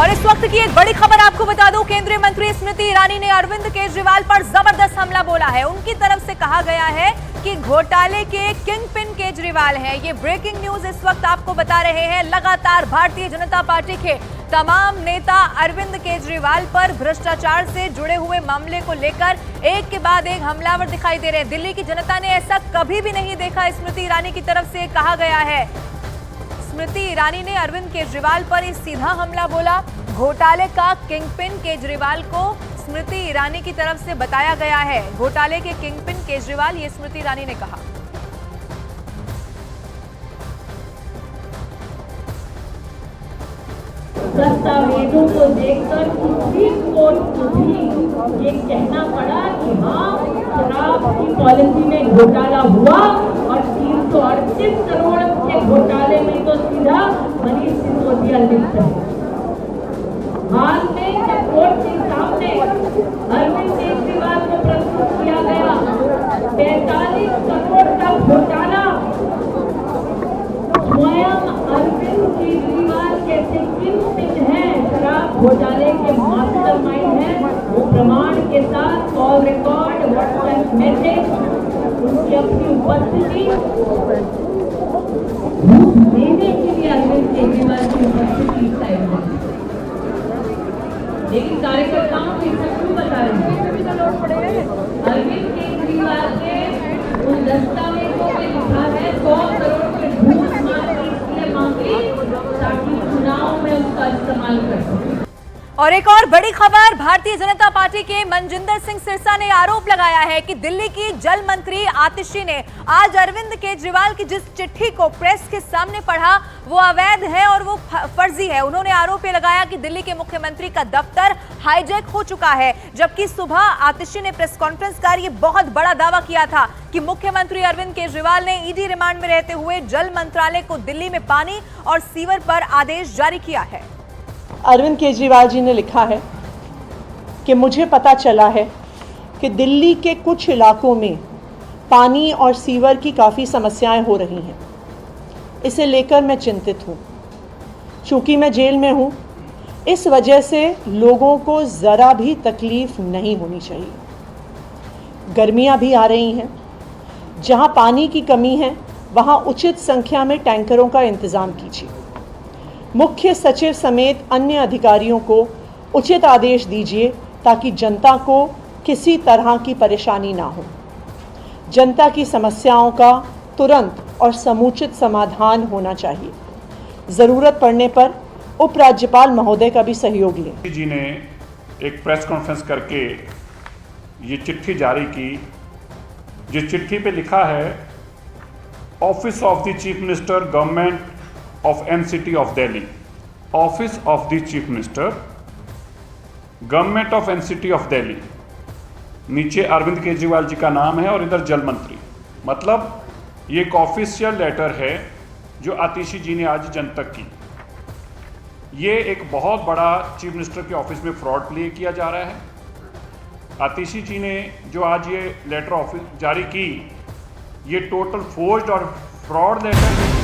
और इस वक्त की एक बड़ी खबर आपको बता दूं, केंद्रीय मंत्री स्मृति ईरानी ने अरविंद केजरीवाल पर जबरदस्त हमला बोला है। उनकी तरफ से कहा गया है कि घोटाले के किंग पिन केजरीवाल हैं। ये ब्रेकिंग न्यूज इस वक्त आपको बता रहे हैं। लगातार भारतीय जनता पार्टी के तमाम नेता अरविंद केजरीवाल पर भ्रष्टाचार से जुड़े हुए मामले को लेकर एक के बाद एक हमलावर दिखाई दे रहे हैं। दिल्ली की जनता ने ऐसा कभी भी नहीं देखा, स्मृति ईरानी की तरफ से कहा गया है। स्मृति ईरानी ने अरविंद केजरीवाल पर इस सीधा हमला बोला। घोटाले का किंगपिन केजरीवाल को स्मृति ईरानी की तरफ से बताया गया है। घोटाले के किंगपिन केजरीवाल, ये स्मृति ईरानी ने कहा। दस्तावेजों को देखकर सुप्रीम कोर्ट को भी ये कहना पड़ा कि हाँ, शराब की पॉलिसी में घोटाला हुआ और 338 करोड़ के घोटाले में तो सीधा मनीष सिसोदिया लिप्त है। हाल में जब कोर्ट के सामने अरविंद केजरीवाल को प्रस्तुत किया गया 45 करोड़ का घोटाला, स्वयं अरविंद केजरीवाल कैसे किंगपिन है, शराब घोटाले के मास्टरमाइंड हैं, वो प्रमाण के साथ कॉल रिकॉर्ड, व्हाट्सएप मैसेज, उनकी अपनी उपस्थिति देने के लिए अरविंद केजरीवाल की उपस्थिति साइड में। लेकिन कार्यकर्ताओं को इतना क्यों बता रहे हैं? अरविंद केजरीवाल के उन दस्तावेजों में लिखा है 100 करोड़ के घूस मार के इसलिए मांगी ताकि चुनाव में उसका इस्तेमाल कर सके। और एक और बड़ी खबर, भारतीय जनता पार्टी के मनजिंदर सिंह सिरसा ने आरोप लगाया है कि दिल्ली की जल मंत्री आतिशी ने आज अरविंद केजरीवाल की जिस चिट्ठी को प्रेस के सामने पढ़ा वो अवैध है और वो फर्जी है। उन्होंने आरोप लगाया कि दिल्ली के मुख्यमंत्री का दफ्तर हाईजैक हो चुका है, जबकि सुबह आतिशी ने प्रेस कॉन्फ्रेंस कर ये बहुत बड़ा दावा किया था कि मुख्यमंत्री अरविंद केजरीवाल ने ईडी रिमांड में रहते हुए जल मंत्रालय को दिल्ली में पानी और सीवर पर आदेश जारी किया है। अरविंद केजरीवाल जी ने लिखा है कि मुझे पता चला है कि दिल्ली के कुछ इलाकों में पानी और सीवर की काफ़ी समस्याएं हो रही हैं। इसे लेकर मैं चिंतित हूँ। चूँकि मैं जेल में हूँ, इस वजह से लोगों को ज़रा भी तकलीफ़ नहीं होनी चाहिए। गर्मियाँ भी आ रही हैं, जहाँ पानी की कमी है वहाँ उचित संख्या में टैंकरों का इंतज़ाम कीजिए। मुख्य सचिव समेत अन्य अधिकारियों को उचित आदेश दीजिए ताकि जनता को किसी तरह की परेशानी ना हो। जनता की समस्याओं का तुरंत और समुचित समाधान होना चाहिए। ज़रूरत पड़ने पर उपराज्यपाल महोदय का भी सहयोग लें। जी ने एक प्रेस कॉन्फ्रेंस करके ये चिट्ठी जारी की, जिस चिट्ठी पे लिखा है office of the chief minister government of NCT of Delhi, Office of the Chief Minister, Government of NCT of Delhi। नीचे अरविंद केजरीवाल जी का नाम है और इधर जल मंत्री। मतलब ये एक ऑफिशियल लेटर है जो आतिशी जी ने आज जनतक की। ये एक बहुत बड़ा चीफ मिनिस्टर के ऑफिस में फ्रॉड प्ले किया जा रहा है। आतिशी जी ने जो आज ये लेटर ऑफिस जारी की, ये टोटल फोर्ज्ड और फ्रॉड लेटर।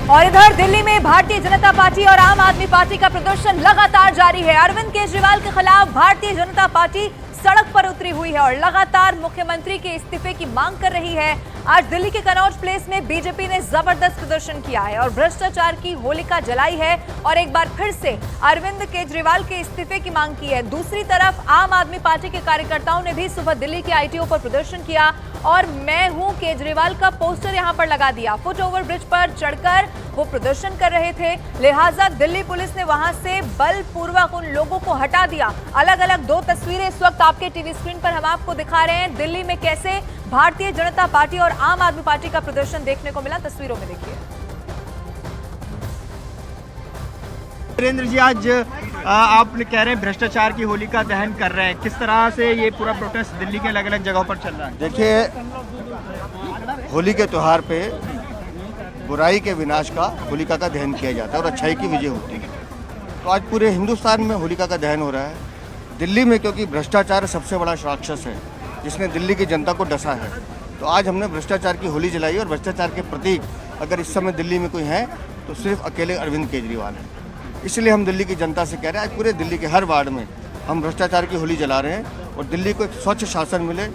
और इधर दिल्ली में भारतीय जनता पार्टी और आम आदमी पार्टी का प्रदर्शन लगातार जारी है। अरविंद केजरीवाल के खिलाफ भारतीय जनता पार्टी सड़क पर उतरी हुई है और लगातार मुख्यमंत्री के इस्तीफे की मांग कर रही है। आज दिल्ली के कनॉट प्लेस में बीजेपी ने जबरदस्त प्रदर्शन किया है और भ्रष्टाचार की होलिका जलाई है और एक बार फिर से अरविंद केजरीवाल के इस्तीफे की मांग की है। दूसरी तरफ आम आदमी पार्टी के कार्यकर्ताओं ने भी सुबह दिल्ली के आईटीओ पर प्रदर्शन किया और मैं हूं केजरीवाल का पोस्टर यहां पर लगा दिया। फुट ओवर ब्रिज पर चढ़कर वो प्रदर्शन कर रहे थे, लिहाजा दिल्ली पुलिस ने वहां से बलपूर्वक उन लोगों को हटा दिया। अलग अलग दो तस्वीरें इस वक्त आपके टीवी स्क्रीन पर हम आपको दिखा रहे हैं। दिल्ली में कैसे भारतीय जनता पार्टी और आम आदमी पार्टी का प्रदर्शन देखने को मिला, तस्वीरों में देखिए। वीरेंद्र जी, आज आप कह रहे हैं भ्रष्टाचार की होलिका दहन कर रहे हैं, किस तरह से ये पूरा प्रोटेस्ट दिल्ली के अलग अलग जगहों पर चल रहा है? देखिए, होली के त्यौहार पे बुराई के विनाश का होलिका का दहन किया जाता है और अच्छाई की विजय होती है। तो आज पूरे हिंदुस्तान में होलिका का दहन हो रहा है। दिल्ली में क्योंकि भ्रष्टाचार सबसे बड़ा राक्षस है जिसने दिल्ली की जनता को डसा है, तो आज हमने भ्रष्टाचार की होली जलाई और भ्रष्टाचार के प्रतीक अगर इस समय दिल्ली में कोई है तो सिर्फ अकेले अरविंद केजरीवाल हैं। इसलिए हम दिल्ली की जनता से कह रहे हैं, आज पूरे दिल्ली के हर वार्ड में हम भ्रष्टाचार की होली जला रहे हैं और दिल्ली को एक स्वच्छ शासन मिले।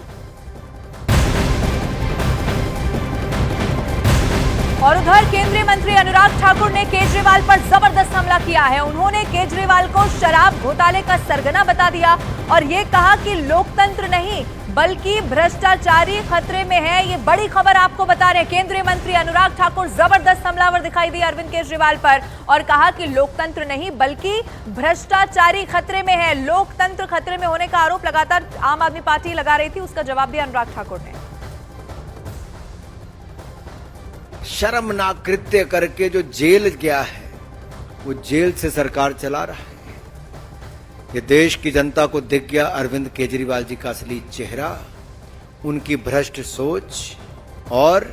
और उधर केंद्रीय मंत्री अनुराग ठाकुर ने केजरीवाल पर जबरदस्त हमला किया है। उन्होंने केजरीवाल को शराब घोटाले का सरगना बता दिया और ये कहा कि लोकतंत्र नहीं बल्कि भ्रष्टाचारी खतरे में है। ये बड़ी खबर आपको बता रहे हैं। केंद्रीय मंत्री अनुराग ठाकुर जबरदस्त हमलावर दिखाई दिए अरविंद केजरीवाल पर और कहा कि लोकतंत्र नहीं बल्कि भ्रष्टाचारी खतरे में है। लोकतंत्र खतरे में होने का आरोप लगातार आम आदमी पार्टी लगा रही थी, उसका जवाब दिया अनुराग ठाकुर ने। शर्मनाक कृत्य करके जो जेल गया है वो जेल से सरकार चला रहा है। ये देश की जनता को दिख गया अरविंद केजरीवाल जी का असली चेहरा, उनकी भ्रष्ट सोच, और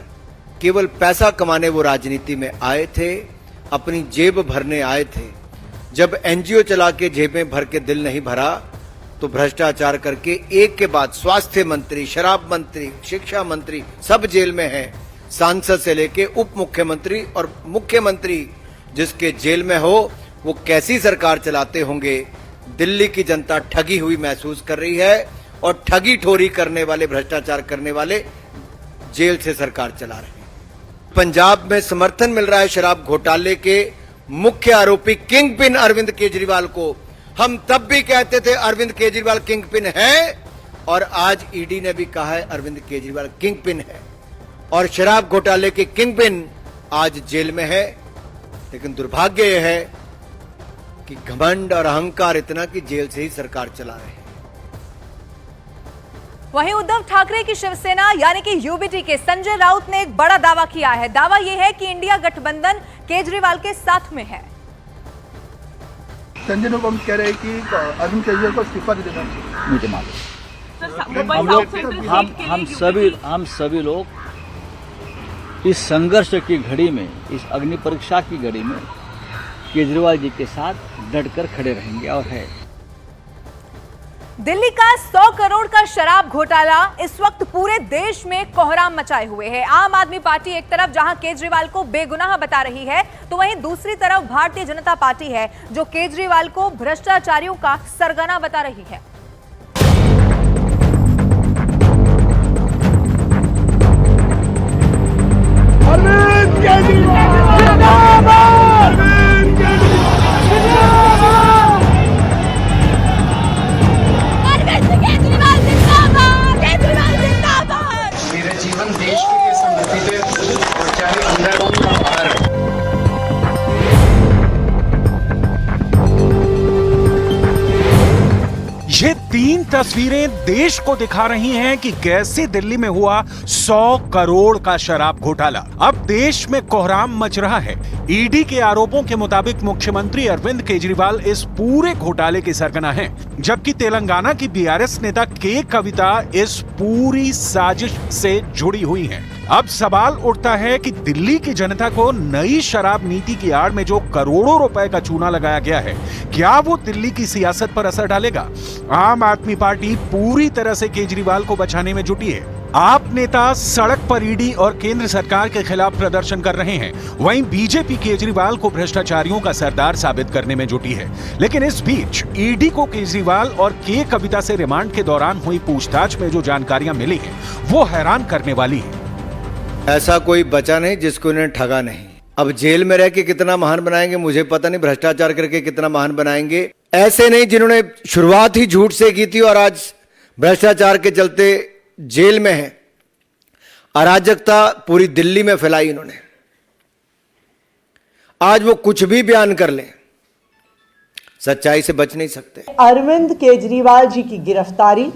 केवल पैसा कमाने वो राजनीति में आए थे, अपनी जेब भरने आए थे। जब एनजीओ चला के जेबें भर के दिल नहीं भरा तो भ्रष्टाचार करके एक के बाद स्वास्थ्य मंत्री, शराब मंत्री, शिक्षा मंत्री सब जेल में हैं। सांसद से लेके उप मुख्यमंत्री और मुख्यमंत्री जिसके जेल में हो वो कैसी सरकार चलाते होंगे। दिल्ली की जनता ठगी हुई महसूस कर रही है और ठगी ठोरी करने वाले, भ्रष्टाचार करने वाले जेल से सरकार चला रहे हैं। पंजाब में समर्थन मिल रहा है शराब घोटाले के मुख्य आरोपी किंग पिन अरविंद केजरीवाल को। हम तब भी कहते थे अरविंद केजरीवाल किंग पिन है और आज ईडी ने भी कहा है अरविंद केजरीवाल किंग पिन है और शराब घोटाले के किंग पिन आज जेल में है। लेकिन दुर्भाग्य यह है कि घमंड और अहंकार इतना कि जेल से ही सरकार चला रहे हैं। वहीं उद्धव ठाकरे की शिवसेना यानी कि यूबीटी के संजय राउत ने एक बड़ा दावा किया है। दावा यह है कि इंडिया गठबंधन केजरीवाल के साथ में है। संजय लोग हम कह रहे हैं कि अरविंद केजरीवाल को इस्तीफा दे देना चाहिए। मुझे मालूम हम सभी लोग इस संघर्ष की घड़ी में, इस अग्नि परीक्षा की घड़ी में केजरीवाल जी के साथ डटकर खड़े रहेंगे और है। दिल्ली का 100 करोड़ का शराब घोटाला इस वक्त पूरे देश में कोहराम मचाए हुए है। आम आदमी पार्टी एक तरफ जहां केजरीवाल को बेगुनाह बता रही है तो वहीं दूसरी तरफ भारतीय जनता पार्टी है जो केजरीवाल को भ्रष्टाचारियों का सरगना बता रही है। मेरा जीवन देश के लिए समर्पित है और चाहे अंदर हो या बाहर। ये तीन तस्वीरें देश को दिखा रही हैं कि कैसे दिल्ली में हुआ 100 करोड़ का शराब घोटाला। अब देश में कोहराम मच रहा है। ईडी के आरोपों के मुताबिक मुख्यमंत्री अरविंद केजरीवाल इस पूरे घोटाले के सरगना हैं, जबकि तेलंगाना की बीआरएस नेता के कविता इस पूरी साजिश से जुड़ी हुई हैं। अब सवाल उठता है कि दिल्ली की जनता को नई शराब नीति की आड़ में जो करोड़ों रुपए का चूना लगाया गया है, क्या वो दिल्ली की सियासत पर असर डालेगा? आम आदमी पार्टी पूरी तरह से केजरीवाल को बचाने में जुटी है। आप नेता सड़क पर ईडी और केंद्र सरकार के खिलाफ प्रदर्शन कर रहे हैं, वहीं बीजेपी केजरीवाल को भ्रष्टाचारियों का सरदार साबित करने में जुटी है। लेकिन इस बीच ईडी को केजरीवाल और के कविता से रिमांड के दौरान हुई पूछताछ में जो जानकारियां मिली हैं, वो हैरान करने वाली है। ऐसा कोई बचा नहीं जिसको इन्हें ठगा नहीं। अब जेल में रह के कितना महान बनाएंगे मुझे पता नहीं, भ्रष्टाचार करके कितना महान बनाएंगे। ऐसे नहीं जिन्होंने शुरुआत ही झूठ से की थी और आज भ्रष्टाचार के चलते जेल में है। अराजकता पूरी दिल्ली में फैलाई इन्होंने। आज वो कुछ भी बयान कर लें, सच्चाई से बच नहीं सकते। अरविंद केजरीवाल जी की गिरफ्तारी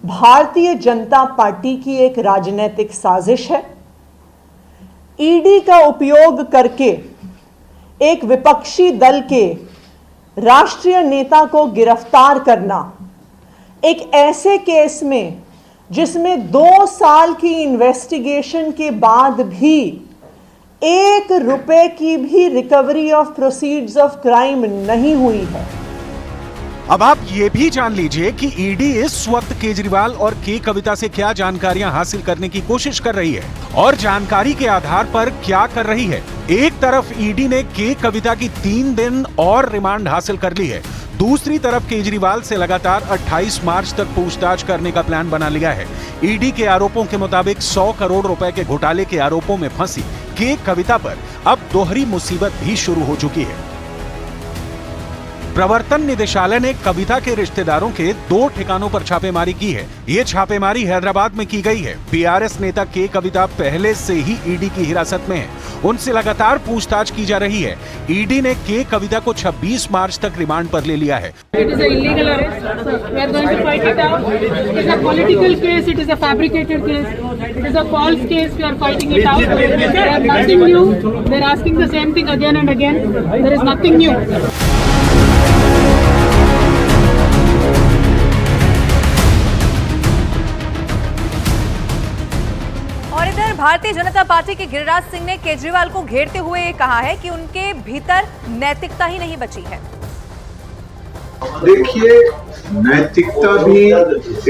भारतीय जनता पार्टी की एक राजनीतिक साजिश है। ईडी का उपयोग करके एक विपक्षी दल के राष्ट्रीय नेता को गिरफ्तार करना, एक ऐसे केस में जिसमें 2 साल की इन्वेस्टिगेशन के बाद भी 1 रुपए की भी recovery of proceeds of crime नहीं हुई है, अब आप ये भी जान लीजिए कि ईडी इस वक्त केजरीवाल और के कविता से क्या जानकारियां हासिल करने की कोशिश कर रही है और जानकारी के आधार पर क्या कर रही है। एक तरफ ईडी ने के कविता की 3 दिन और रिमांड हासिल कर ली है, दूसरी तरफ केजरीवाल से लगातार 28 मार्च तक पूछताछ करने का प्लान बना लिया है। ईडी के आरोपों के मुताबिक 100 करोड़ रुपए के घोटाले के आरोपों में फंसी के कविता पर अब दोहरी मुसीबत भी शुरू हो चुकी है। प्रवर्तन निदेशालय ने कविता के रिश्तेदारों के 2 ठिकानों पर छापेमारी की है। ये छापेमारी हैदराबाद में की गई है। बीआरएस नेता के कविता पहले से ही ईडी की हिरासत में है, उनसे लगातार पूछताछ की जा रही है। ईडी ने के कविता को 26 मार्च तक रिमांड पर ले लिया है। It is an illegal arrest. We are going to fight it out. It is a political case. It is a fabricated case. It is a false case. We are fighting it out. There is nothing new. They are asking the same thing again and again. There is nothing new. और इधर Bharatiya Janata party के गिरिराज सिंह ने केजरीवाल को घेरते हुए ये कहा है कि उनके भीतर नैतिकता ही नहीं बची है। देखिए, नैतिकता भी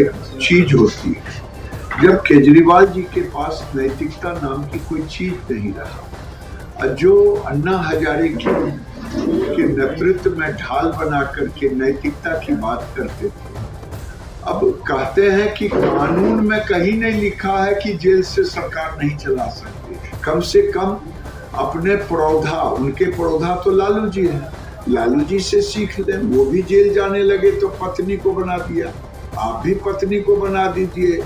एक चीज होती है। जब केजरीवाल जी के पास नैतिकता नाम की कोई चीज नहीं रहा, जो अन्ना हजारे के नेतृत्व में ढाल बना करके नैतिकता की बात करते थे, अब कहते हैं कि कानून में कहीं नहीं लिखा है कि जेल से सरकार नहीं चला सकती। कम से कम अपने पड़ौधा, उनके पड़ौधा तो लालू जी हैं, लालू जी से सीख लें। वो भी जेल जाने लगे तो पत्नी को बना दिया, आप भी पत्नी को बना दीजिए।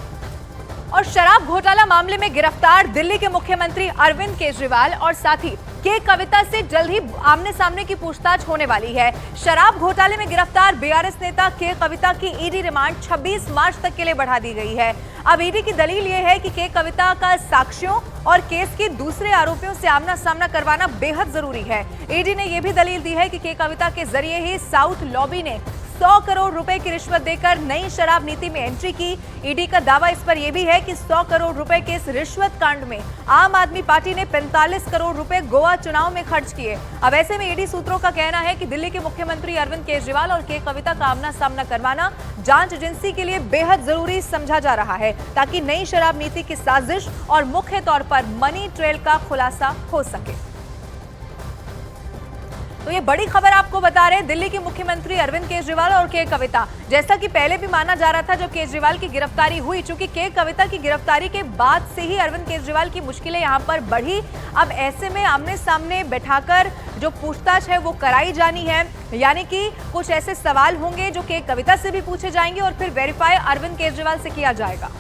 और शराब घोटाला मामले में गिरफ्तार दिल्ली के मुख्यमंत्री अरविंद केजरीवाल और साथी के कविता से जल्द ही आमने सामने की पूछताछ होने वाली है। शराब घोटाले में गिरफ्तार बीआरएस नेता के कविता की ईडी रिमांड 26 मार्च तक के लिए बढ़ा दी गई है। अब ईडी की दलील यह है कि के कविता का साक्ष्यों और केस के दूसरे आरोपियों से आमना सामना करवाना बेहद जरूरी है। ईडी ने यह भी दलील दी है कि के कविता के जरिए ही साउथ लॉबी ने 100 करोड़ रुपए की रिश्वत देकर नई शराब नीति में एंट्री की। ईडी का दावा इस पर यह भी है कि 100 करोड़ रुपए के इस रिश्वत कांड में आम आदमी पार्टी ने 45 करोड़ रुपए गोवा चुनाव में खर्च किए। अब ऐसे में ईडी सूत्रों का कहना है कि दिल्ली के मुख्यमंत्री अरविंद केजरीवाल और के कविता का आमना सामना करवाना जांच एजेंसी के लिए बेहद जरूरी समझा जा रहा है, ताकि नई शराब नीति की साजिश और मुख्य तौर पर मनी ट्रेल का खुलासा हो सके। तो ये बड़ी खबर आपको बता रहे हैं, दिल्ली के मुख्यमंत्री अरविंद केजरीवाल और के कविता। जैसा कि पहले भी माना जा रहा था जब केजरीवाल की गिरफ्तारी हुई, चूंकि के कविता की गिरफ्तारी के बाद से ही अरविंद केजरीवाल की मुश्किलें यहां पर बढ़ी। अब ऐसे में आमने सामने बैठाकर जो पूछताछ है वो कराई जानी है, यानी कि कुछ ऐसे सवाल होंगे जो के कविता से भी पूछे जाएंगे और फिर वेरीफाई अरविंद केजरीवाल से किया जाएगा।